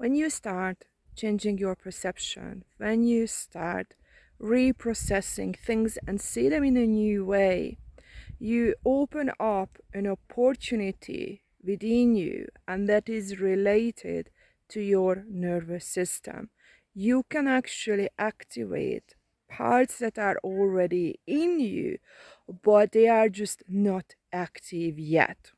when you start changing your perception, when you start reprocessing things and see them in a new way, you open up an opportunity within you, and that is related to your nervous system. You can actually activate parts that are already in you, but they are just not active yet.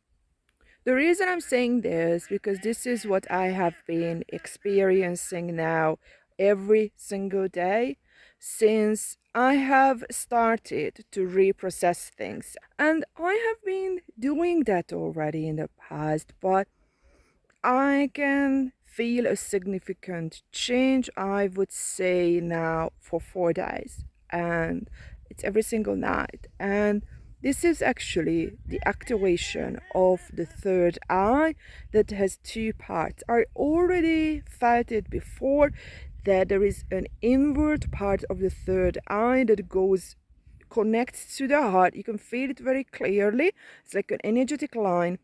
The reason I'm saying this because this is what I have been experiencing now every single day since I have started to reprocess things. And I have been doing that already in the past, but I can feel a significant change, I would say now for 4 days. And it's every single night. And this is actually the activation of the third eye that has two parts. I already felt it before that there is an inward part of the third eye that goes connects to the heart. You can feel it very clearly. It's like an energetic line,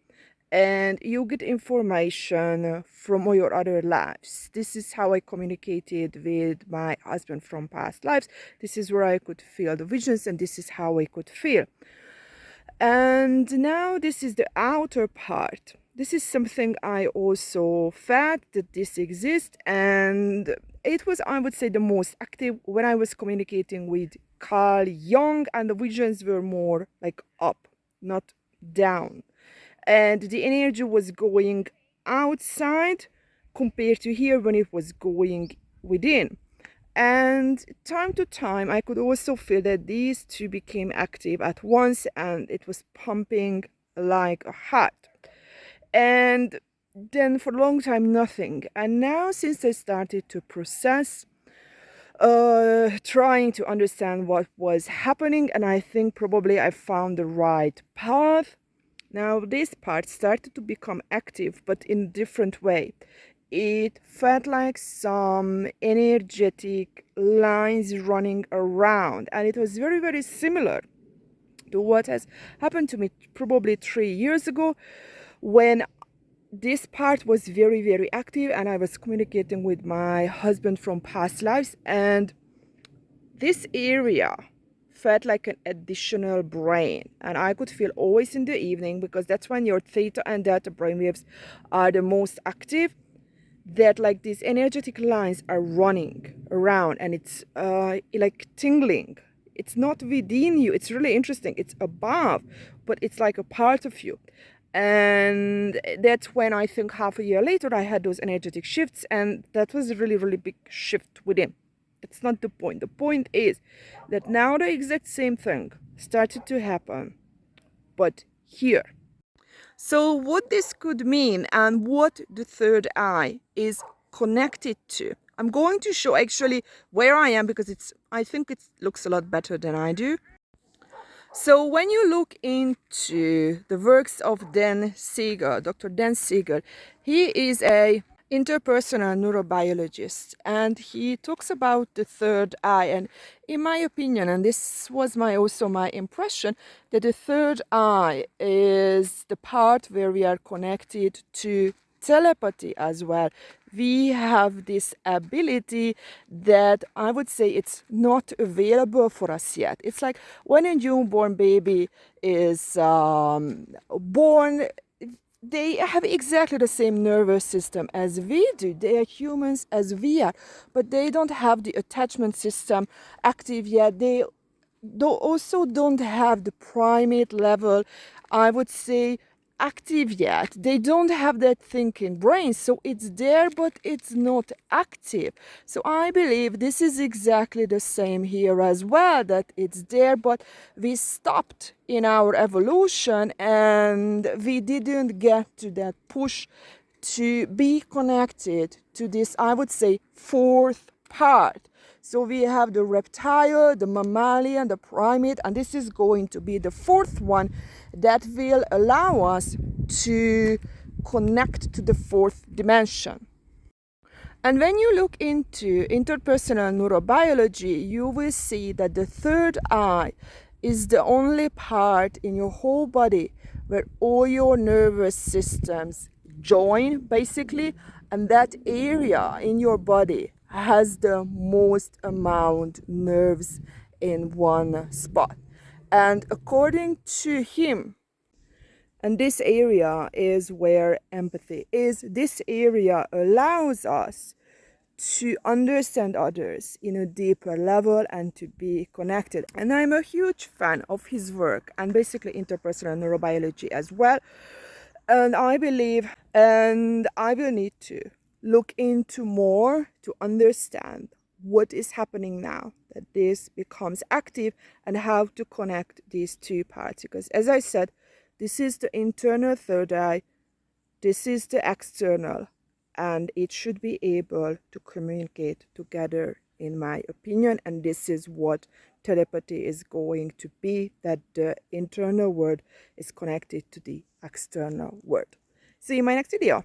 and you get information from all your other lives. This is how I communicated with my husband from past lives. This is where I could feel the visions, and this is how I could feel. And now this is the outer part. This is something I also felt that this exists, and it was, I would say, the most active when I was communicating with Carl Jung, and the visions were more like up, not down, and the energy was going outside compared to here when it was going within. And time to time I could also feel that these two became active at once, and it was pumping like a heart. And then for a long time nothing, and now since I started to process, trying to understand what was happening, and I think probably I found the right path. Now this part started to become active, but in a different way. It felt like some energetic lines running around, and it was very, very similar to what has happened to me probably 3 years ago when this part was very, very active and I was communicating with my husband from past lives, and this area felt like an additional brain, and I could feel always in the evening, because that's when your theta and delta brainwaves are the most active, that like these energetic lines are running around, and it's like tingling. It's not within you, it's really interesting, it's above, but it's like a part of you. And that's when I think half a year later I had those energetic shifts, and that was a really, really big shift within. It's not the point. The point is that now the exact same thing started to happen, but here. So what this could mean and what the third eye is connected to, I'm going to show actually where I am, because I think it looks a lot better than I do. So when you look into the works of Dr. Dan Siegel, he is a interpersonal neurobiologist, and he talks about the third eye. And in my opinion, and this was also my impression, that the third eye is the part where we are connected to telepathy as well. We have this ability that I would say it's not available for us yet. It's like when a newborn baby is born, they have exactly the same nervous system as we do. They are humans as we are, but they don't have the attachment system active yet. They also don't have the primate level, I would say, active yet. They don't have that thinking brain, so it's there but it's not active. So I believe this is exactly the same here as well, that it's there but we stopped in our evolution and we didn't get to that push to be connected to this, I would say, fourth part. So we have the reptile, the mammalian, the primate, and this is going to be the fourth one that will allow us to connect to the fourth dimension. And when you look into interpersonal neurobiology, you will see that the third eye is the only part in your whole body where all your nervous systems join, basically, and that area in your body has the most amount nerves in one spot. And according to him, and this area is where empathy is. This area allows us to understand others in a deeper level and to be connected. And I'm a huge fan of his work and basically interpersonal neurobiology as well. And I believe, and I will need to look into more to understand what is happening now that this becomes active and how to connect these two parts. Because as I said, this is the internal third eye, this is the external, and it should be able to communicate together, in my opinion. And this is what telepathy is going to be, that the internal world is connected to the external world. See you in my next video.